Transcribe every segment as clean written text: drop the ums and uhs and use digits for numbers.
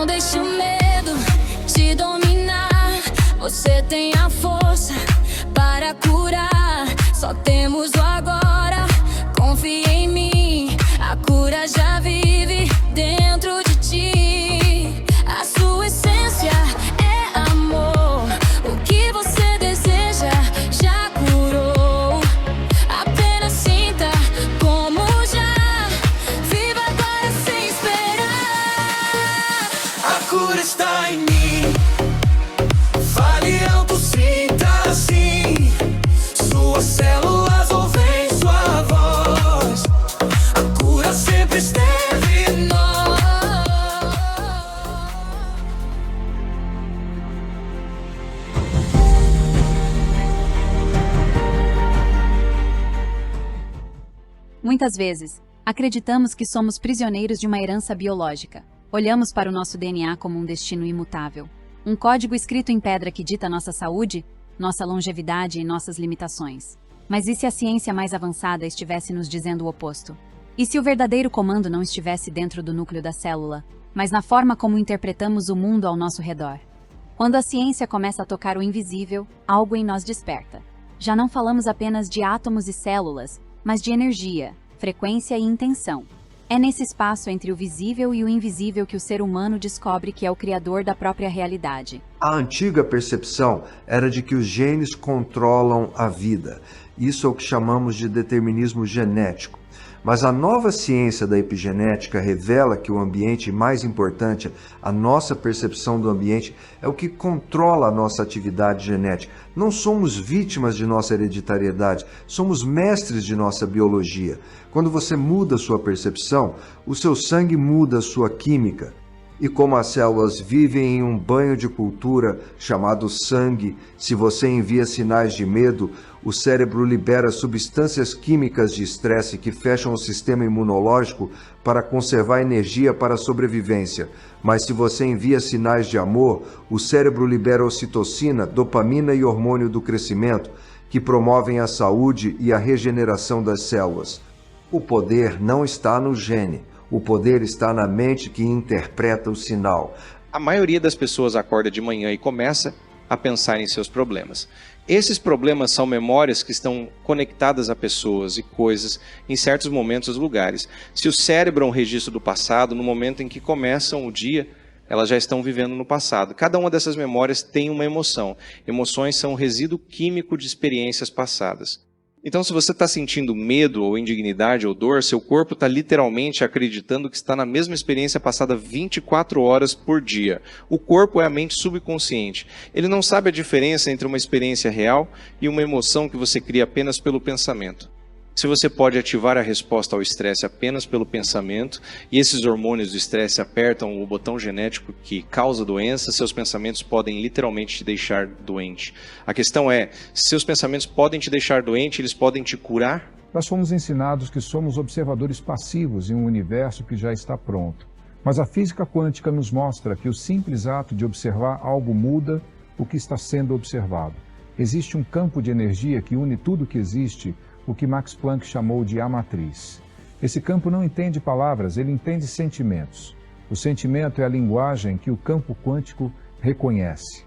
Não deixe o medo te dominar. Você tem a força para curar. Só temos o agora. Confie em mim. A cura já vive dentro de ti. A sua essência é amor. O que você deseja já curou. Apenas sinta como já. Viva agora sem esperar. A cura está em mim. Fale alto, sinta assim. Suas células ouvem sua voz. A cura sempre esteve em nós. Muitas vezes, acreditamos que somos prisioneiros de uma herança biológica. Olhamos para o nosso DNA como um destino imutável. Um código escrito em pedra que dita nossa saúde, nossa longevidade e nossas limitações. Mas e se a ciência mais avançada estivesse nos dizendo o oposto? E se o verdadeiro comando não estivesse dentro do núcleo da célula, mas na forma como interpretamos o mundo ao nosso redor? Quando a ciência começa a tocar o invisível, algo em nós desperta. Já não falamos apenas de átomos e células, mas de energia, frequência e intenção. É nesse espaço entre o visível e o invisível que o ser humano descobre que é o criador da própria realidade. A antiga percepção era de que os genes controlam a vida. Isso é o que chamamos de determinismo genético. Mas a nova ciência da epigenética revela que o ambiente mais importante, a nossa percepção do ambiente, é o que controla a nossa atividade genética. Não somos vítimas de nossa hereditariedade, somos mestres de nossa biologia. Quando você muda sua percepção, o seu sangue muda sua química. E como as células vivem em um banho de cultura chamado sangue, se você envia sinais de medo, o cérebro libera substâncias químicas de estresse que fecham o sistema imunológico para conservar energia para a sobrevivência. Mas se você envia sinais de amor, o cérebro libera ocitocina, dopamina e hormônio do crescimento, que promovem a saúde e a regeneração das células. O poder não está no gene. O poder está na mente que interpreta o sinal. A maioria das pessoas acorda de manhã e começa a pensar em seus problemas. Esses problemas são memórias que estão conectadas a pessoas e coisas em certos momentos e lugares. Se o cérebro é um registro do passado, no momento em que começam o dia, elas já estão vivendo no passado. Cada uma dessas memórias tem uma emoção. Emoções são um resíduo químico de experiências passadas. Então, se você está sentindo medo ou indignidade ou dor, seu corpo está literalmente acreditando que está na mesma experiência passada 24 horas por dia. O corpo é a mente subconsciente. Ele não sabe a diferença entre uma experiência real e uma emoção que você cria apenas pelo pensamento. Se você pode ativar a resposta ao estresse apenas pelo pensamento, e esses hormônios do estresse apertam o botão genético que causa doença, seus pensamentos podem literalmente te deixar doente. A questão é, seus pensamentos podem te deixar doente, eles podem te curar? Nós fomos ensinados que somos observadores passivos em um universo que já está pronto. Mas a física quântica nos mostra que o simples ato de observar algo muda o que está sendo observado. Existe um campo de energia que une tudo que existe, o que Max Planck chamou de a matriz. Esse campo não entende palavras, ele entende sentimentos. O sentimento é a linguagem que o campo quântico reconhece.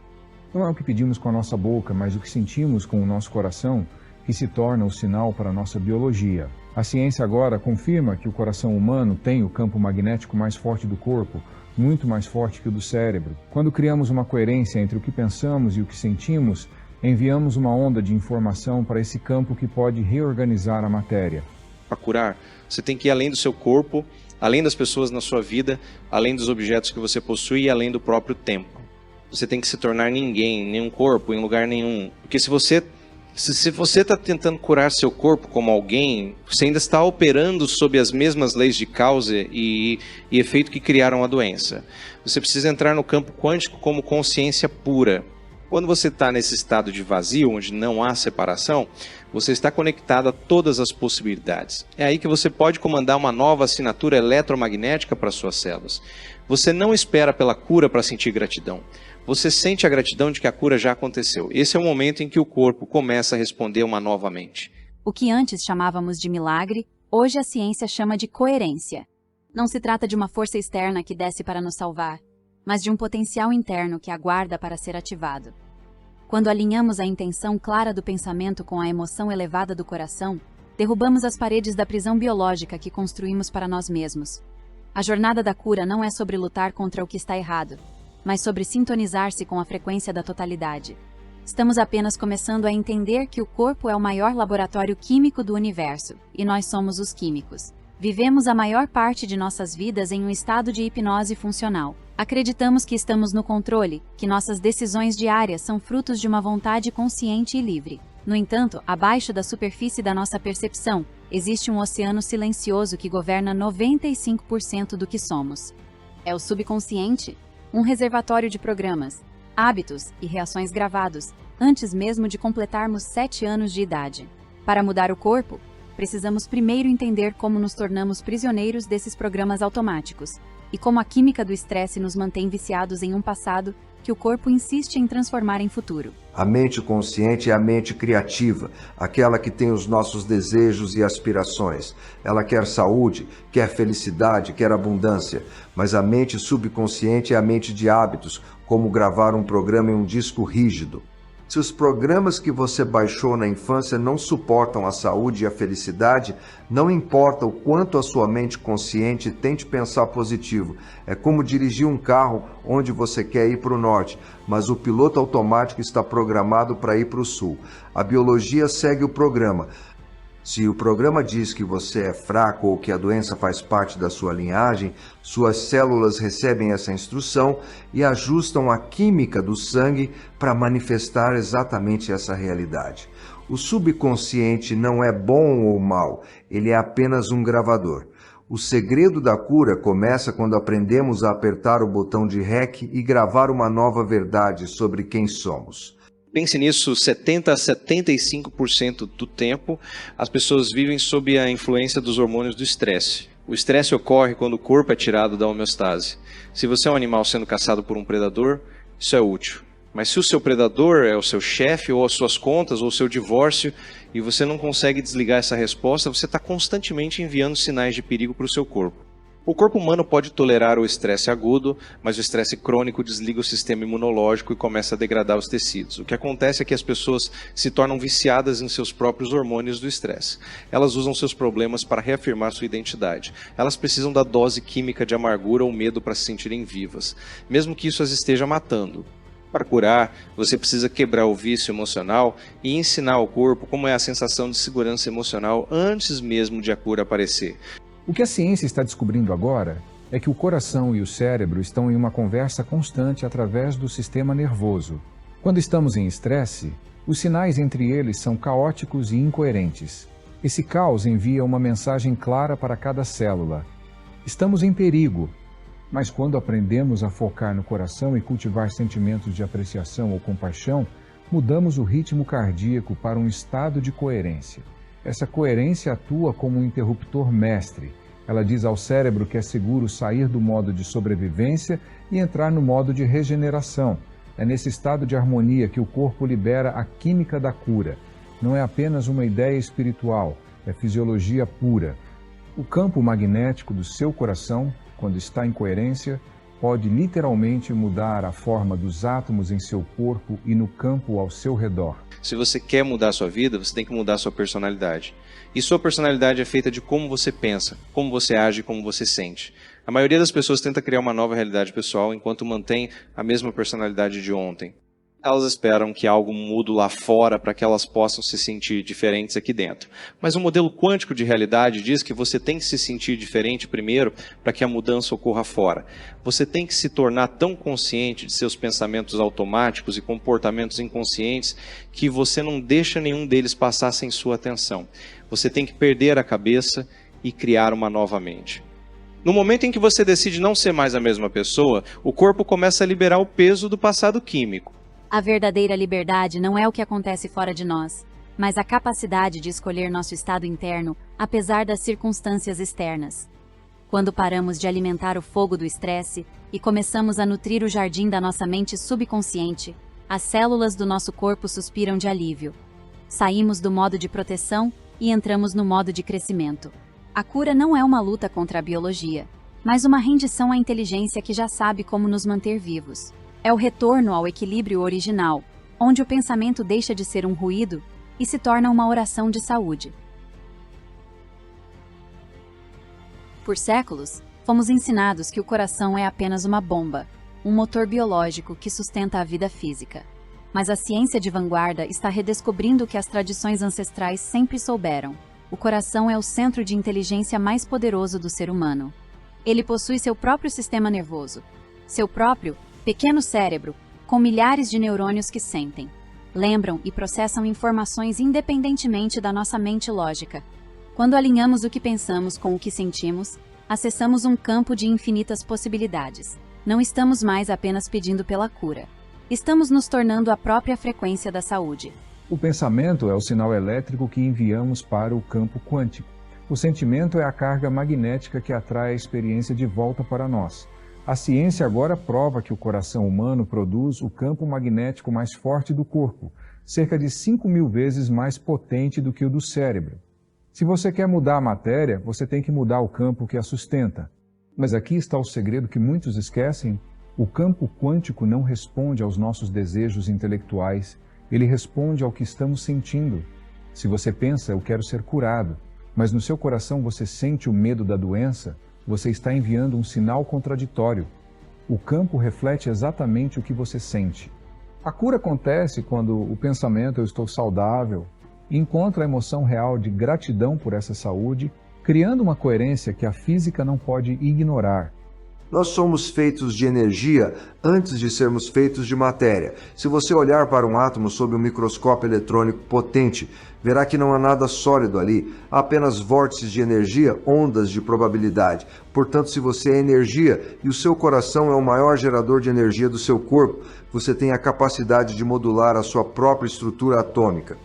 Não é o que pedimos com a nossa boca, mas o que sentimos com o nosso coração, que se torna o sinal para a nossa biologia. A ciência agora confirma que o coração humano tem o campo magnético mais forte do corpo, muito mais forte que o do cérebro. Quando criamos uma coerência entre o que pensamos e o que sentimos, enviamos uma onda de informação para esse campo que pode reorganizar a matéria. Para curar, você tem que ir além do seu corpo, além das pessoas na sua vida, além dos objetos que você possui e além do próprio tempo. Você tem que se tornar ninguém, nenhum corpo, em lugar nenhum. Porque se você está tentando curar seu corpo como alguém, você ainda está operando sob as mesmas leis de causa e efeito que criaram a doença. Você precisa entrar no campo quântico como consciência pura. Quando você está nesse estado de vazio, onde não há separação, você está conectado a todas as possibilidades. É aí que você pode comandar uma nova assinatura eletromagnética para suas células. Você não espera pela cura para sentir gratidão. Você sente a gratidão de que a cura já aconteceu. Esse é o momento em que o corpo começa a responder uma nova mente. O que antes chamávamos de milagre, hoje a ciência chama de coerência. Não se trata de uma força externa que desce para nos salvar, mas de um potencial interno que aguarda para ser ativado. Quando alinhamos a intenção clara do pensamento com a emoção elevada do coração, derrubamos as paredes da prisão biológica que construímos para nós mesmos. A jornada da cura não é sobre lutar contra o que está errado, mas sobre sintonizar-se com a frequência da totalidade. Estamos apenas começando a entender que o corpo é o maior laboratório químico do universo, e nós somos os químicos. Vivemos a maior parte de nossas vidas em um estado de hipnose funcional. Acreditamos que estamos no controle, que nossas decisões diárias são frutos de uma vontade consciente e livre. No entanto, abaixo da superfície da nossa percepção, existe um oceano silencioso que governa 95% do que somos. É o subconsciente, um reservatório de programas, hábitos e reações gravados, antes mesmo de completarmos 7 anos de idade. Para mudar o corpo, precisamos primeiro entender como nos tornamos prisioneiros desses programas automáticos e como a química do estresse nos mantém viciados em um passado que o corpo insiste em transformar em futuro. A mente consciente é a mente criativa, aquela que tem os nossos desejos e aspirações. Ela quer saúde, quer felicidade, quer abundância. Mas a mente subconsciente é a mente de hábitos, como gravar um programa em um disco rígido. Se os programas que você baixou na infância não suportam a saúde e a felicidade, não importa o quanto a sua mente consciente tente pensar positivo. É como dirigir um carro onde você quer ir para o norte, mas o piloto automático está programado para ir para o sul. A biologia segue o programa. Se o programa diz que você é fraco ou que a doença faz parte da sua linhagem, suas células recebem essa instrução e ajustam a química do sangue para manifestar exatamente essa realidade. O subconsciente não é bom ou mal, ele é apenas um gravador. O segredo da cura começa quando aprendemos a apertar o botão de REC e gravar uma nova verdade sobre quem somos. Pense nisso, 70 a 75% do tempo as pessoas vivem sob a influência dos hormônios do estresse. O estresse ocorre quando o corpo é tirado da homeostase. Se você é um animal sendo caçado por um predador, isso é útil. Mas se o seu predador é o seu chefe, ou as suas contas, ou o seu divórcio, e você não consegue desligar essa resposta, você está constantemente enviando sinais de perigo para o seu corpo. O corpo humano pode tolerar o estresse agudo, mas o estresse crônico desliga o sistema imunológico e começa a degradar os tecidos. O que acontece é que as pessoas se tornam viciadas em seus próprios hormônios do estresse. Elas usam seus problemas para reafirmar sua identidade. Elas precisam da dose química de amargura ou medo para se sentirem vivas, mesmo que isso as esteja matando. Para curar, você precisa quebrar o vício emocional e ensinar ao corpo como é a sensação de segurança emocional antes mesmo de a cura aparecer. O que a ciência está descobrindo agora é que o coração e o cérebro estão em uma conversa constante através do sistema nervoso. Quando estamos em estresse, os sinais entre eles são caóticos e incoerentes. Esse caos envia uma mensagem clara para cada célula. Estamos em perigo. Mas quando aprendemos a focar no coração e cultivar sentimentos de apreciação ou compaixão, mudamos o ritmo cardíaco para um estado de coerência. Essa coerência atua como um interruptor mestre. Ela diz ao cérebro que é seguro sair do modo de sobrevivência e entrar no modo de regeneração. É nesse estado de harmonia que o corpo libera a química da cura. Não é apenas uma ideia espiritual, é fisiologia pura. O campo magnético do seu coração, quando está em coerência, pode literalmente mudar a forma dos átomos em seu corpo e no campo ao seu redor. Se você quer mudar a sua vida, você tem que mudar a sua personalidade. E sua personalidade é feita de como você pensa, como você age e como você sente. A maioria das pessoas tenta criar uma nova realidade pessoal enquanto mantém a mesma personalidade de ontem. Elas esperam que algo mude lá fora para que elas possam se sentir diferentes aqui dentro. Mas o modelo quântico de realidade diz que você tem que se sentir diferente primeiro para que a mudança ocorra fora. Você tem que se tornar tão consciente de seus pensamentos automáticos e comportamentos inconscientes que você não deixa nenhum deles passar sem sua atenção. Você tem que perder a cabeça e criar uma nova mente. No momento em que você decide não ser mais a mesma pessoa, o corpo começa a liberar o peso do passado químico. A verdadeira liberdade não é o que acontece fora de nós, mas a capacidade de escolher nosso estado interno, apesar das circunstâncias externas. Quando paramos de alimentar o fogo do estresse e começamos a nutrir o jardim da nossa mente subconsciente, as células do nosso corpo suspiram de alívio. Saímos do modo de proteção e entramos no modo de crescimento. A cura não é uma luta contra a biologia, mas uma rendição à inteligência que já sabe como nos manter vivos. É o retorno ao equilíbrio original, onde o pensamento deixa de ser um ruído e se torna uma oração de saúde. Por séculos, fomos ensinados que o coração é apenas uma bomba, um motor biológico que sustenta a vida física. Mas a ciência de vanguarda está redescobrindo o que as tradições ancestrais sempre souberam. O coração é o centro de inteligência mais poderoso do ser humano. Ele possui seu próprio sistema nervoso, seu próprio, pequeno cérebro, com milhares de neurônios que sentem, lembram e processam informações independentemente da nossa mente lógica. Quando alinhamos o que pensamos com o que sentimos, acessamos um campo de infinitas possibilidades. Não estamos mais apenas pedindo pela cura. Estamos nos tornando a própria frequência da saúde. O pensamento é o sinal elétrico que enviamos para o campo quântico. O sentimento é a carga magnética que atrai a experiência de volta para nós. A ciência agora prova que o coração humano produz o campo magnético mais forte do corpo, cerca de 5.000 vezes mais potente do que o do cérebro. Se você quer mudar a matéria, você tem que mudar o campo que a sustenta. Mas aqui está o segredo que muitos esquecem. O campo quântico não responde aos nossos desejos intelectuais, ele responde ao que estamos sentindo. Se você pensa, eu quero ser curado, mas no seu coração você sente o medo da doença, você está enviando um sinal contraditório. O campo reflete exatamente o que você sente. A cura acontece quando o pensamento "eu estou saudável" encontra a emoção real de gratidão por essa saúde, criando uma coerência que a física não pode ignorar. Nós somos feitos de energia antes de sermos feitos de matéria. Se você olhar para um átomo sob um microscópio eletrônico potente, verá que não há nada sólido ali, há apenas vórtices de energia, ondas de probabilidade. Portanto, se você é energia e o seu coração é o maior gerador de energia do seu corpo, você tem a capacidade de modular a sua própria estrutura atômica.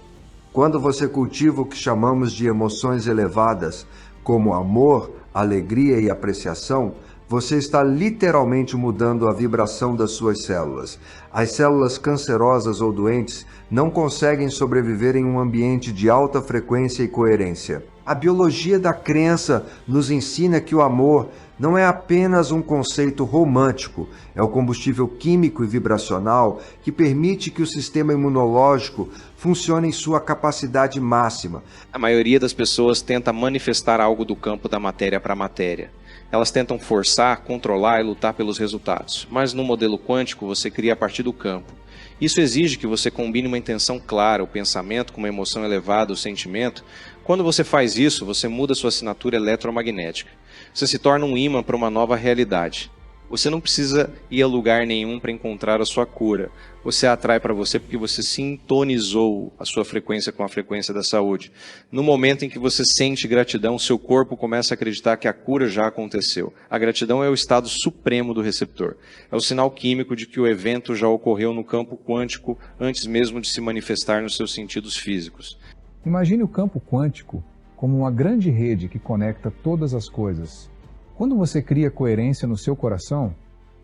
Quando você cultiva o que chamamos de emoções elevadas, como amor, alegria e apreciação, você está literalmente mudando a vibração das suas células. As células cancerosas ou doentes não conseguem sobreviver em um ambiente de alta frequência e coerência. A biologia da crença nos ensina que o amor não é apenas um conceito romântico, é o combustível químico e vibracional que permite que o sistema imunológico funcione em sua capacidade máxima. A maioria das pessoas tenta manifestar algo do campo da matéria para a matéria. Elas tentam forçar, controlar e lutar pelos resultados. Mas no modelo quântico você cria a partir do campo. Isso exige que você combine uma intenção clara, o pensamento com uma emoção elevada, o sentimento. Quando você faz isso, você muda sua assinatura eletromagnética. Você se torna um ímã para uma nova realidade. Você não precisa ir a lugar nenhum para encontrar a sua cura. Você a atrai para você porque você sintonizou a sua frequência com a frequência da saúde. No momento em que você sente gratidão, seu corpo começa a acreditar que a cura já aconteceu. A gratidão é o estado supremo do receptor. É o sinal químico de que o evento já ocorreu no campo quântico antes mesmo de se manifestar nos seus sentidos físicos. Imagine o campo quântico como uma grande rede que conecta todas as coisas. Quando você cria coerência no seu coração,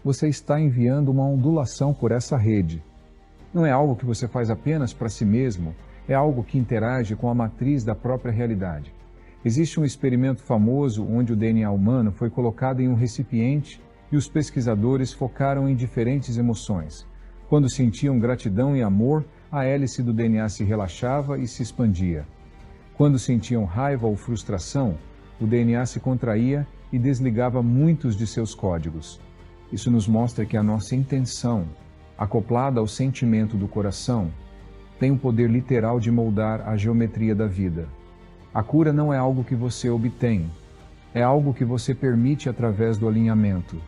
você está enviando uma ondulação por essa rede. Não é algo que você faz apenas para si mesmo, é algo que interage com a matriz da própria realidade. Existe um experimento famoso onde o DNA humano foi colocado em um recipiente e os pesquisadores focaram em diferentes emoções. Quando sentiam gratidão e amor, a hélice do DNA se relaxava e se expandia. Quando sentiam raiva ou frustração, o DNA se contraía e desligava muitos de seus códigos. Isso nos mostra que a nossa intenção, acoplada ao sentimento do coração, tem o poder literal de moldar a geometria da vida. A cura não é algo que você obtém, é algo que você permite através do alinhamento.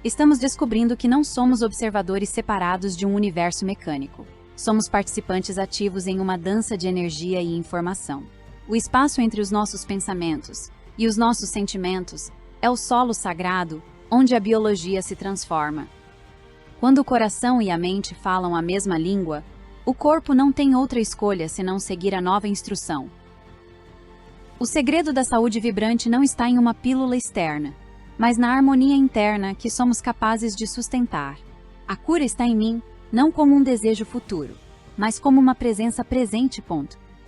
Estamos descobrindo que não somos observadores separados de um universo mecânico. Somos participantes ativos em uma dança de energia e informação. O espaço entre os nossos pensamentos e os nossos sentimentos é o solo sagrado onde a biologia se transforma. Quando o coração e a mente falam a mesma língua, o corpo não tem outra escolha senão seguir a nova instrução. O segredo da saúde vibrante não está em uma pílula externa, mas na harmonia interna que somos capazes de sustentar. A cura está em mim, não como um desejo futuro, mas como uma presença presente.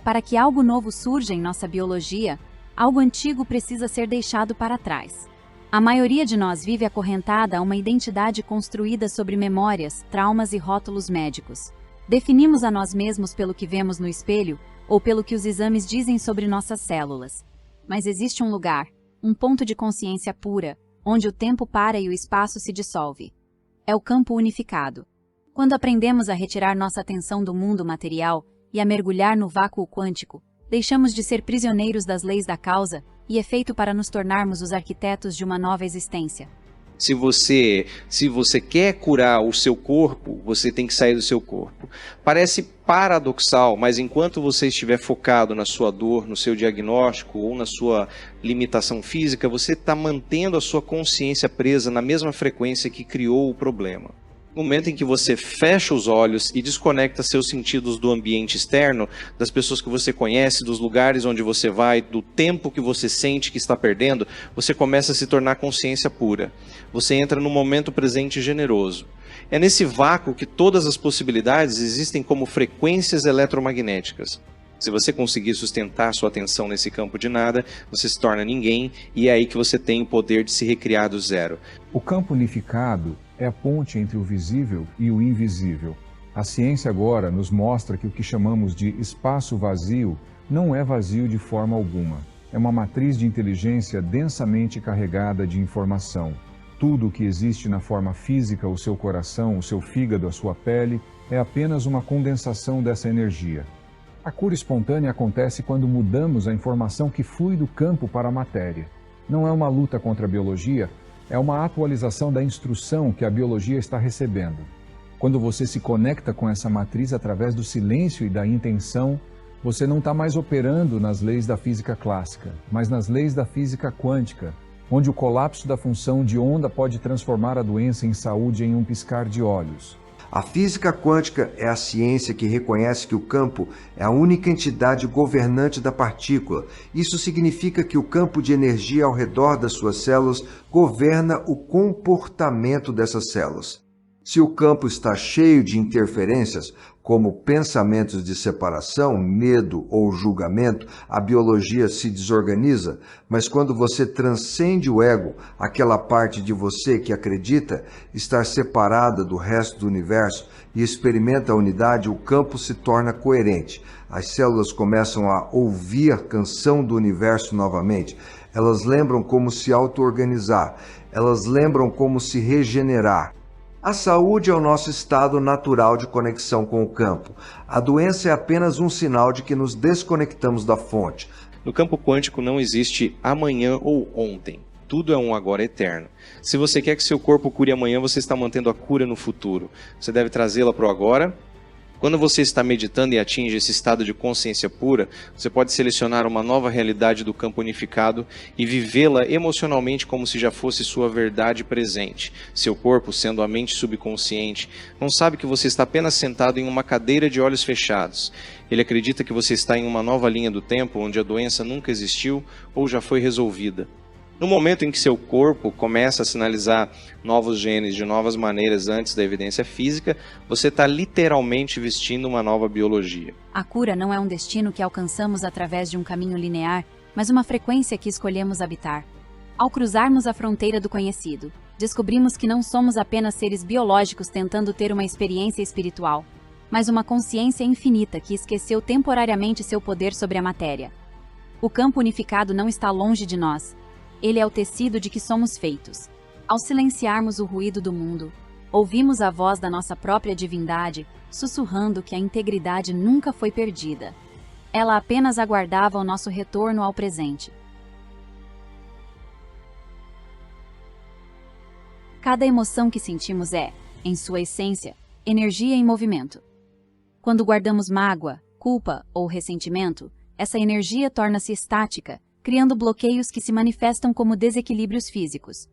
Para que algo novo surja em nossa biologia, algo antigo precisa ser deixado para trás. A maioria de nós vive acorrentada a uma identidade construída sobre memórias, traumas e rótulos médicos. Definimos a nós mesmos pelo que vemos no espelho ou pelo que os exames dizem sobre nossas células. Mas existe um lugar, um ponto de consciência pura, onde o tempo para e o espaço se dissolve. É o campo unificado. Quando aprendemos a retirar nossa atenção do mundo material e a mergulhar no vácuo quântico, deixamos de ser prisioneiros das leis da causa e efeito para nos tornarmos os arquitetos de uma nova existência. Se você quer curar o seu corpo, você tem que sair do seu corpo. Parece paradoxal, mas enquanto você estiver focado na sua dor, no seu diagnóstico ou na sua limitação física, você está mantendo a sua consciência presa na mesma frequência que criou o problema. No momento em que você fecha os olhos e desconecta seus sentidos do ambiente externo, das pessoas que você conhece, dos lugares onde você vai, do tempo que você sente que está perdendo, você começa a se tornar consciência pura. Você entra no momento presente generoso. É nesse vácuo que todas as possibilidades existem como frequências eletromagnéticas. Se você conseguir sustentar sua atenção nesse campo de nada, você se torna ninguém e é aí que você tem o poder de se recriar do zero. O campo unificado é a ponte entre o visível e o invisível. A ciência agora nos mostra que o que chamamos de espaço vazio não é vazio de forma alguma. É uma matriz de inteligência densamente carregada de informação. Tudo o que existe na forma física, o seu coração, o seu fígado, a sua pele, é apenas uma condensação dessa energia. A cura espontânea acontece quando mudamos a informação que flui do campo para a matéria. Não é uma luta contra a biologia, é uma atualização da instrução que a biologia está recebendo. Quando você se conecta com essa matriz através do silêncio e da intenção, você não está mais operando nas leis da física clássica, mas nas leis da física quântica, onde o colapso da função de onda pode transformar a doença em saúde em um piscar de olhos. A física quântica é a ciência que reconhece que o campo é a única entidade governante da partícula. Isso significa que o campo de energia ao redor das suas células governa o comportamento dessas células. Se o campo está cheio de interferências, como pensamentos de separação, medo ou julgamento, a biologia se desorganiza, mas quando você transcende o ego, aquela parte de você que acredita estar separada do resto do universo e experimenta a unidade, o campo se torna coerente. As células começam a ouvir a canção do universo novamente. Elas lembram como se auto-organizar, elas lembram como se regenerar. A saúde é o nosso estado natural de conexão com o campo. A doença é apenas um sinal de que nos desconectamos da fonte. No campo quântico não existe amanhã ou ontem. Tudo é um agora eterno. Se você quer que seu corpo cure amanhã, você está mantendo a cura no futuro. Você deve trazê-la para o agora. Quando você está meditando e atinge esse estado de consciência pura, você pode selecionar uma nova realidade do campo unificado e vivê-la emocionalmente como se já fosse sua verdade presente. Seu corpo, sendo a mente subconsciente, não sabe que você está apenas sentado em uma cadeira de olhos fechados. Ele acredita que você está em uma nova linha do tempo onde a doença nunca existiu ou já foi resolvida. No momento em que seu corpo começa a sinalizar novos genes de novas maneiras antes da evidência física, você está literalmente vestindo uma nova biologia. A cura não é um destino que alcançamos através de um caminho linear, mas uma frequência que escolhemos habitar. Ao cruzarmos a fronteira do conhecido, descobrimos que não somos apenas seres biológicos tentando ter uma experiência espiritual, mas uma consciência infinita que esqueceu temporariamente seu poder sobre a matéria. O campo unificado não está longe de nós. Ele é o tecido de que somos feitos. Ao silenciarmos o ruído do mundo, ouvimos a voz da nossa própria divindade, sussurrando que a integridade nunca foi perdida. Ela apenas aguardava o nosso retorno ao presente. Cada emoção que sentimos é, em sua essência, energia em movimento. Quando guardamos mágoa, culpa ou ressentimento, essa energia torna-se estática, criando bloqueios que se manifestam como desequilíbrios físicos.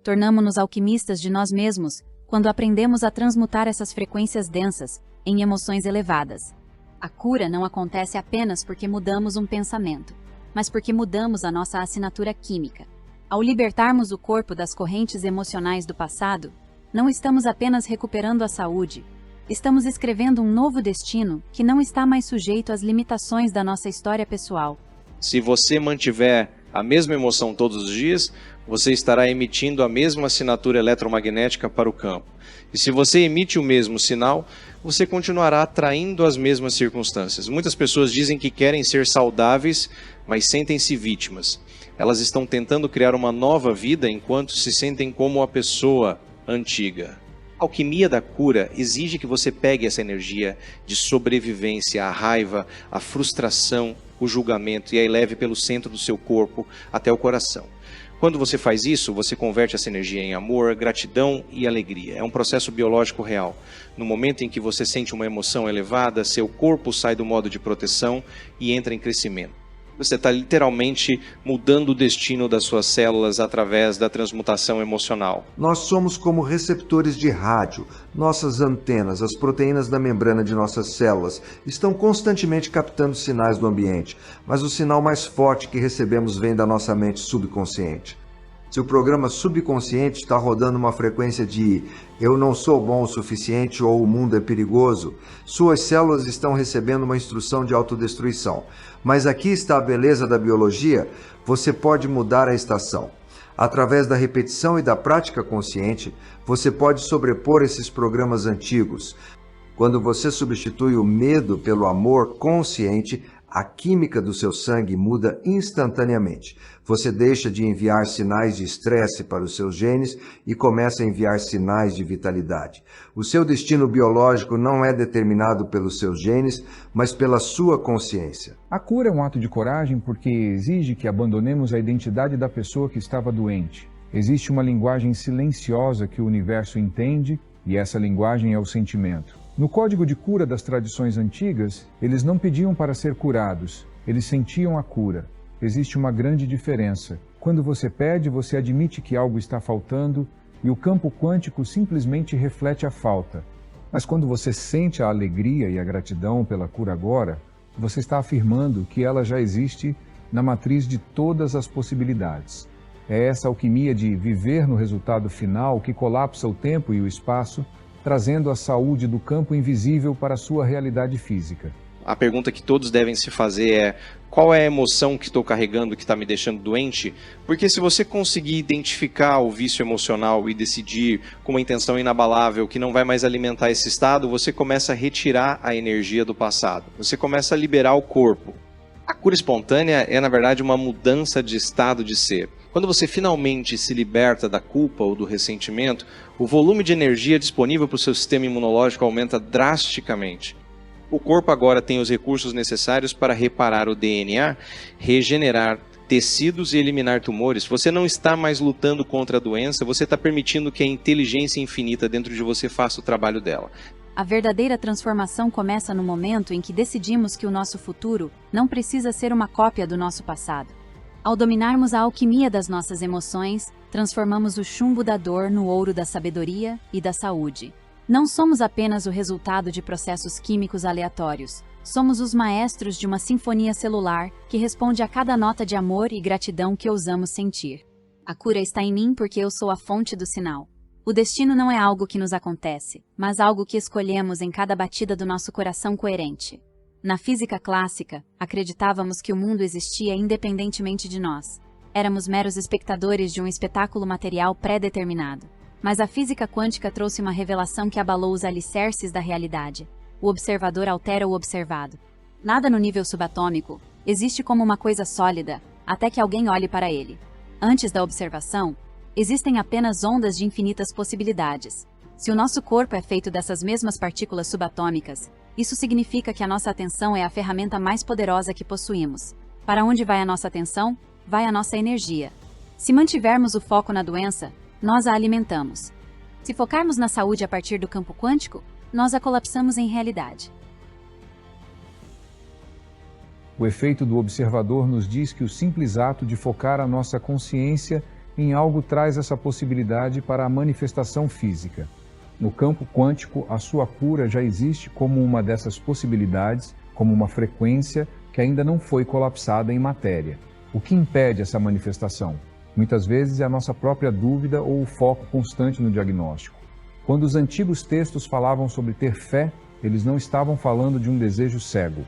Tornamo-nos alquimistas de nós mesmos quando aprendemos a transmutar essas frequências densas em emoções elevadas. A cura não acontece apenas porque mudamos um pensamento, mas porque mudamos a nossa assinatura química. Ao libertarmos o corpo das correntes emocionais do passado, não estamos apenas recuperando a saúde, estamos escrevendo um novo destino que não está mais sujeito às limitações da nossa história pessoal. Se você mantiver a mesma emoção todos os dias, você estará emitindo a mesma assinatura eletromagnética para o campo. E se você emite o mesmo sinal, você continuará atraindo as mesmas circunstâncias. Muitas pessoas dizem que querem ser saudáveis, mas sentem-se vítimas. Elas estão tentando criar uma nova vida enquanto se sentem como a pessoa antiga. A alquimia da cura exige que você pegue essa energia de sobrevivência, a raiva, a frustração, o julgamento e a leve pelo centro do seu corpo até o coração. Quando você faz isso, você converte essa energia em amor, gratidão e alegria. É um processo biológico real. No momento em que você sente uma emoção elevada, seu corpo sai do modo de proteção e entra em crescimento. Você está literalmente mudando o destino das suas células através da transmutação emocional. Nós somos como receptores de rádio. Nossas antenas, as proteínas da membrana de nossas células, estão constantemente captando sinais do ambiente, mas o sinal mais forte que recebemos vem da nossa mente subconsciente. Se o programa subconsciente está rodando uma frequência de "eu não sou bom o suficiente" ou "o mundo é perigoso", suas células estão recebendo uma instrução de autodestruição. Mas aqui está a beleza da biologia: você pode mudar a estação. Através da repetição e da prática consciente, você pode sobrepor esses programas antigos. Quando você substitui o medo pelo amor consciente, a química do seu sangue muda instantaneamente. Você deixa de enviar sinais de estresse para os seus genes e começa a enviar sinais de vitalidade. O seu destino biológico não é determinado pelos seus genes, mas pela sua consciência. A cura é um ato de coragem porque exige que abandonemos a identidade da pessoa que estava doente. Existe uma linguagem silenciosa que o universo entende, e essa linguagem é o sentimento. No código de cura das tradições antigas, eles não pediam para ser curados, eles sentiam a cura. Existe uma grande diferença. Quando você pede, você admite que algo está faltando e o campo quântico simplesmente reflete a falta. Mas quando você sente a alegria e a gratidão pela cura agora, você está afirmando que ela já existe na matriz de todas as possibilidades. É essa alquimia de viver no resultado final que colapsa o tempo e o espaço, trazendo a saúde do campo invisível para a sua realidade física. A pergunta que todos devem se fazer é: qual é a emoção que estou carregando que está me deixando doente? Porque se você conseguir identificar o vício emocional e decidir com uma intenção inabalável que não vai mais alimentar esse estado, você começa a retirar a energia do passado. Você começa a liberar o corpo. A cura espontânea é, na verdade, uma mudança de estado de ser. Quando você finalmente se liberta da culpa ou do ressentimento, o volume de energia disponível para o seu sistema imunológico aumenta drasticamente. O corpo agora tem os recursos necessários para reparar o DNA, regenerar tecidos e eliminar tumores. Você não está mais lutando contra a doença, você está permitindo que a inteligência infinita dentro de você faça o trabalho dela. A verdadeira transformação começa no momento em que decidimos que o nosso futuro não precisa ser uma cópia do nosso passado. Ao dominarmos a alquimia das nossas emoções, transformamos o chumbo da dor no ouro da sabedoria e da saúde. Não somos apenas o resultado de processos químicos aleatórios. Somos os maestros de uma sinfonia celular que responde a cada nota de amor e gratidão que ousamos sentir. A cura está em mim porque eu sou a fonte do sinal. O destino não é algo que nos acontece, mas algo que escolhemos em cada batida do nosso coração coerente. Na física clássica, acreditávamos que o mundo existia independentemente de nós. Éramos meros espectadores de um espetáculo material pré-determinado. Mas a física quântica trouxe uma revelação que abalou os alicerces da realidade. O observador altera o observado. Nada no nível subatômico existe como uma coisa sólida, até que alguém olhe para ele. Antes da observação, existem apenas ondas de infinitas possibilidades. Se o nosso corpo é feito dessas mesmas partículas subatômicas, isso significa que a nossa atenção é a ferramenta mais poderosa que possuímos. Para onde vai a nossa atenção? Vai a nossa energia. Se mantivermos o foco na doença, nós a alimentamos. Se focarmos na saúde a partir do campo quântico, nós a colapsamos em realidade. O efeito do observador nos diz que o simples ato de focar a nossa consciência em algo traz essa possibilidade para a manifestação física. No campo quântico, a sua cura já existe como uma dessas possibilidades, como uma frequência que ainda não foi colapsada em matéria. O que impede essa manifestação? Muitas vezes é a nossa própria dúvida ou o foco constante no diagnóstico. Quando os antigos textos falavam sobre ter fé, eles não estavam falando de um desejo cego.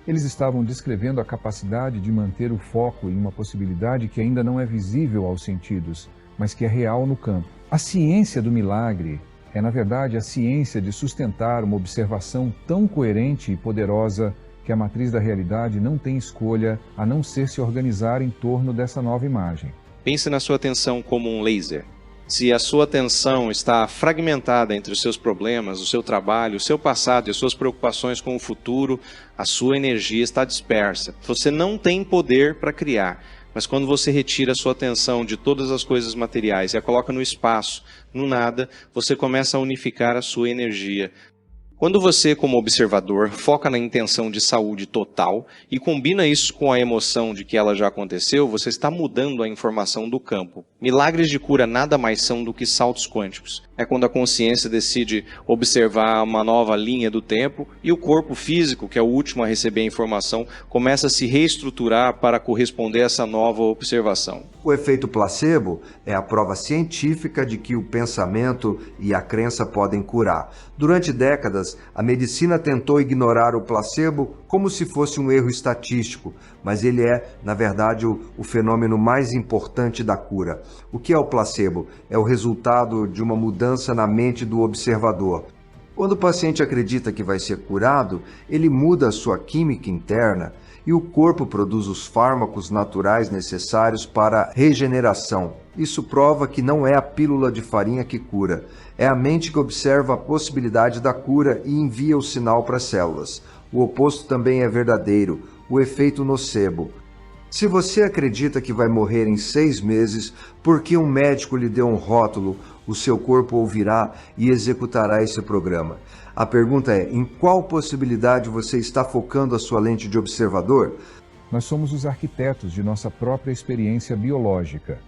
Eles estavam descrevendo a capacidade de manter o foco em uma possibilidade que ainda não é visível aos sentidos, mas que é real no campo. A ciência do milagre é, na verdade, a ciência de sustentar uma observação tão coerente e poderosa que a matriz da realidade não tem escolha a não ser se organizar em torno dessa nova imagem. Pense na sua atenção como um laser. Se a sua atenção está fragmentada entre os seus problemas, o seu trabalho, o seu passado e as suas preocupações com o futuro, a sua energia está dispersa. Você não tem poder para criar, mas quando você retira a sua atenção de todas as coisas materiais e a coloca no espaço, no nada, você começa a unificar a sua energia. Quando você, como observador, foca na intenção de saúde total e combina isso com a emoção de que ela já aconteceu, você está mudando a informação do campo. Milagres de cura nada mais são do que saltos quânticos. É quando a consciência decide observar uma nova linha do tempo e o corpo físico, que é o último a receber a informação, começa a se reestruturar para corresponder a essa nova observação. O efeito placebo é a prova científica de que o pensamento e a crença podem curar. Durante décadas, a medicina tentou ignorar o placebo como se fosse um erro estatístico, mas ele é, na verdade, o fenômeno mais importante da cura. O que é o placebo? É o resultado de uma mudança na mente do observador. Quando o paciente acredita que vai ser curado, ele muda a sua química interna e o corpo produz os fármacos naturais necessários para a regeneração. Isso prova que não é a pílula de farinha que cura, é a mente que observa a possibilidade da cura e envia o sinal para as células. O oposto também é verdadeiro, o efeito nocebo. Se você acredita que vai morrer em 6 meses porque um médico lhe deu um rótulo, o seu corpo ouvirá e executará esse programa. A pergunta é, em qual possibilidade você está focando a sua lente de observador? Nós somos os arquitetos de nossa própria experiência biológica.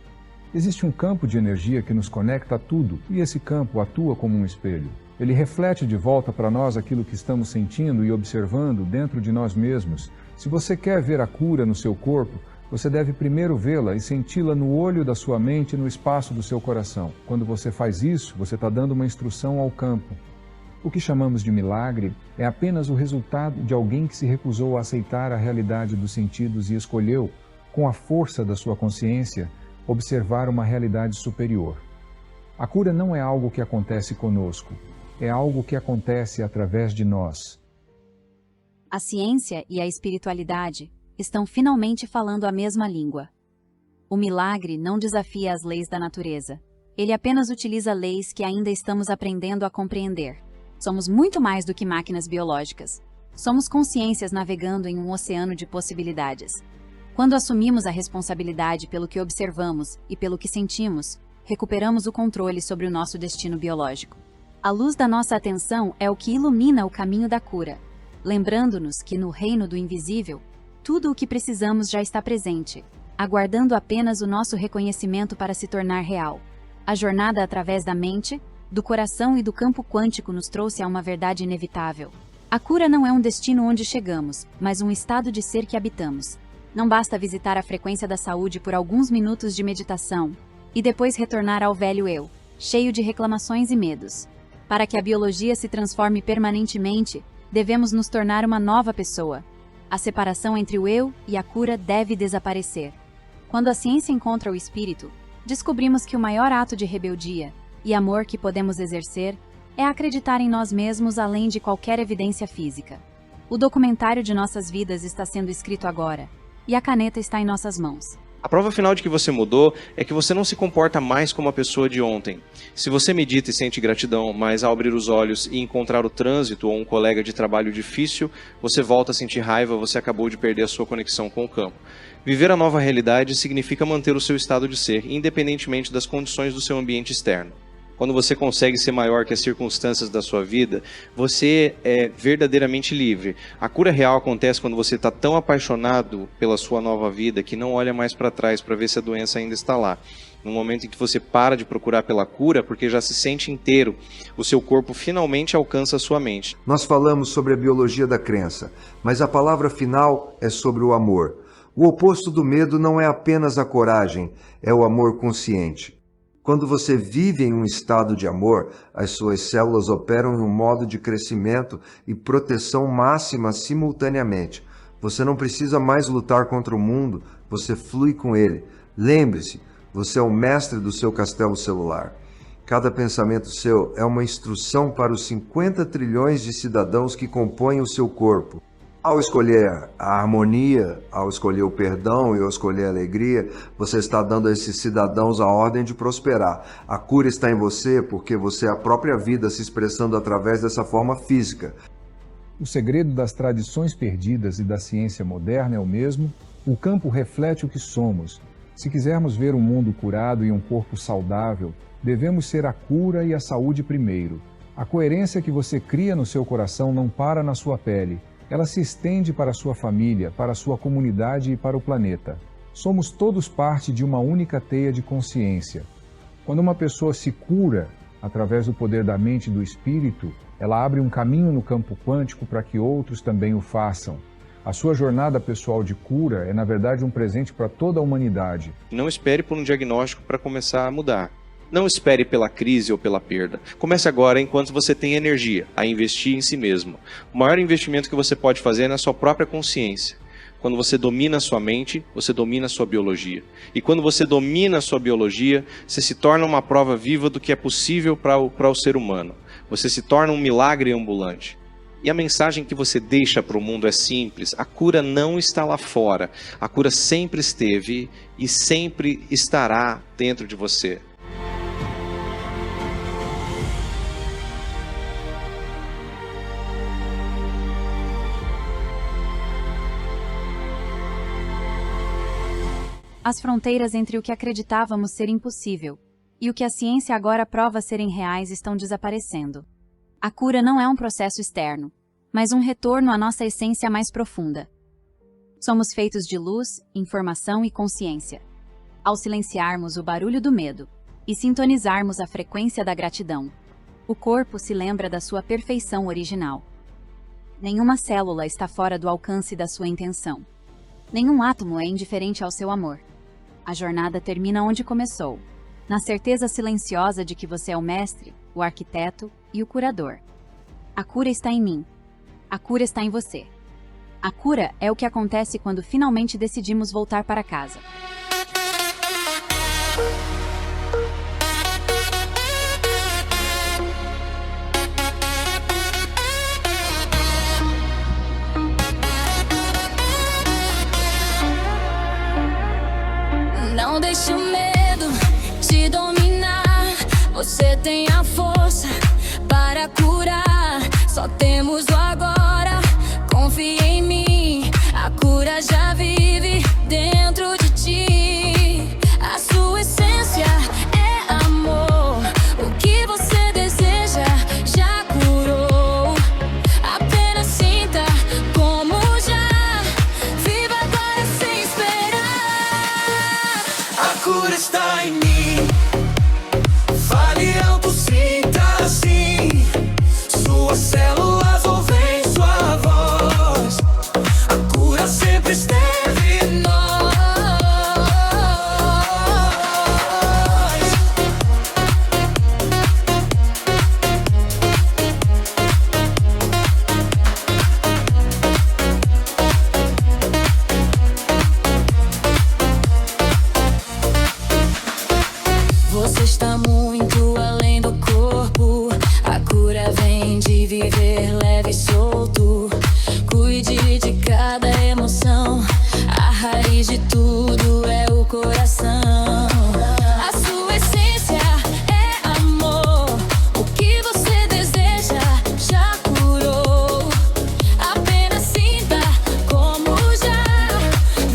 Existe um campo de energia que nos conecta a tudo, e esse campo atua como um espelho. Ele reflete de volta para nós aquilo que estamos sentindo e observando dentro de nós mesmos. Se você quer ver a cura no seu corpo, você deve primeiro vê-la e senti-la no olho da sua mente e no espaço do seu coração. Quando você faz isso, você está dando uma instrução ao campo. O que chamamos de milagre é apenas o resultado de alguém que se recusou a aceitar a realidade dos sentidos e escolheu, com a força da sua consciência, observar uma realidade superior. A cura não é algo que acontece conosco, é algo que acontece através de nós. A ciência e a espiritualidade estão finalmente falando a mesma língua. O milagre não desafia as leis da natureza. Ele apenas utiliza leis que ainda estamos aprendendo a compreender. Somos muito mais do que máquinas biológicas. Somos consciências navegando em um oceano de possibilidades. Quando assumimos a responsabilidade pelo que observamos e pelo que sentimos, recuperamos o controle sobre o nosso destino biológico. A luz da nossa atenção é o que ilumina o caminho da cura, lembrando-nos que no reino do invisível, tudo o que precisamos já está presente, aguardando apenas o nosso reconhecimento para se tornar real. A jornada através da mente, do coração e do campo quântico nos trouxe a uma verdade inevitável. A cura não é um destino onde chegamos, mas um estado de ser que habitamos. Não basta visitar a frequência da saúde por alguns minutos de meditação e depois retornar ao velho eu, cheio de reclamações e medos. Para que a biologia se transforme permanentemente, devemos nos tornar uma nova pessoa. A separação entre o eu e a cura deve desaparecer. Quando a ciência encontra o espírito, descobrimos que o maior ato de rebeldia e amor que podemos exercer é acreditar em nós mesmos além de qualquer evidência física. O documentário de nossas vidas está sendo escrito agora, e a caneta está em nossas mãos. A prova final de que você mudou é que você não se comporta mais como a pessoa de ontem. Se você medita e sente gratidão, mas ao abrir os olhos e encontrar o trânsito ou um colega de trabalho difícil, você volta a sentir raiva, você acabou de perder a sua conexão com o campo. Viver a nova realidade significa manter o seu estado de ser, independentemente das condições do seu ambiente externo. Quando você consegue ser maior que as circunstâncias da sua vida, você é verdadeiramente livre. A cura real acontece quando você está tão apaixonado pela sua nova vida que não olha mais para trás para ver se a doença ainda está lá. No momento em que você para de procurar pela cura, porque já se sente inteiro, o seu corpo finalmente alcança a sua mente. Nós falamos sobre a biologia da crença, mas a palavra final é sobre o amor. O oposto do medo não é apenas a coragem, é o amor consciente. Quando você vive em um estado de amor, as suas células operam em um modo de crescimento e proteção máxima simultaneamente. Você não precisa mais lutar contra o mundo, você flui com ele. Lembre-se, você é o mestre do seu castelo celular. Cada pensamento seu é uma instrução para os 50 trilhões de cidadãos que compõem o seu corpo. Ao escolher a harmonia, ao escolher o perdão e ao escolher a alegria, você está dando a esses cidadãos a ordem de prosperar. A cura está em você porque você é a própria vida se expressando através dessa forma física. O segredo das tradições perdidas e da ciência moderna é o mesmo. O campo reflete o que somos. Se quisermos ver um mundo curado e um corpo saudável, devemos ser a cura e a saúde primeiro. A coerência que você cria no seu coração não para na sua pele. Ela se estende para a sua família, para a sua comunidade e para o planeta. Somos todos parte de uma única teia de consciência. Quando uma pessoa se cura através do poder da mente e do espírito, ela abre um caminho no campo quântico para que outros também o façam. A sua jornada pessoal de cura é, na verdade, um presente para toda a humanidade. Não espere por um diagnóstico para começar a mudar. Não espere pela crise ou pela perda. Comece agora enquanto você tem energia a investir em si mesmo. O maior investimento que você pode fazer é na sua própria consciência. Quando você domina a sua mente, você domina a sua biologia. E quando você domina a sua biologia, você se torna uma prova viva do que é possível para o ser humano. Você se torna um milagre ambulante. E a mensagem que você deixa para o mundo é simples. A cura não está lá fora. A cura sempre esteve e sempre estará dentro de você. As fronteiras entre o que acreditávamos ser impossível e o que a ciência agora prova serem reais estão desaparecendo. A cura não é um processo externo, mas um retorno à nossa essência mais profunda. Somos feitos de luz, informação e consciência. Ao silenciarmos o barulho do medo e sintonizarmos a frequência da gratidão, o corpo se lembra da sua perfeição original. Nenhuma célula está fora do alcance da sua intenção. Nenhum átomo é indiferente ao seu amor. A jornada termina onde começou, na certeza silenciosa de que você é o mestre, o arquiteto e o curador. A cura está em mim. A cura está em você. A cura é o que acontece quando finalmente decidimos voltar para casa. Não deixe o medo te dominar. Você tem a força para curar. Só temos o agora. Confie em mim. A cura já vive dentro de ti. A sua essência é amor. O que você deseja já curou. Apenas sinta como já. Viva agora sem esperar. A cura está em mim. Fale alto, sinta assim. Suas células ouvem sua voz. A cura sempre esteve em nós. Você está muito além do corpo. A cura vem de viver leve e solto. Cuide de cada emoção. A raiz de tudo é o coração. A sua essência é amor. O que você deseja já curou. Apenas sinta como já.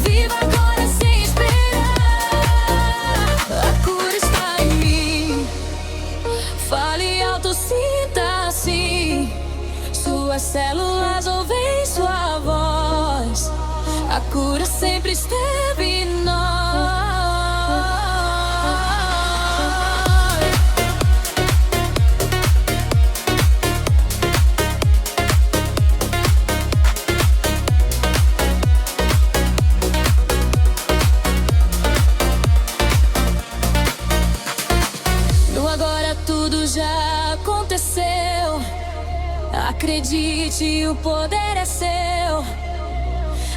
Viva agora sem esperar. A cura está em mim. Fale alto, sinta assim. Suas células ouvem sua voz. A cura sempre esteve em nós. No agora tudo já aconteceu. Acredite, o poder é seu.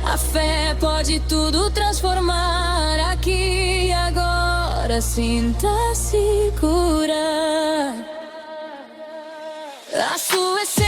A fé pode tudo transformar. Aqui e agora, sinta-se curar. A sua essência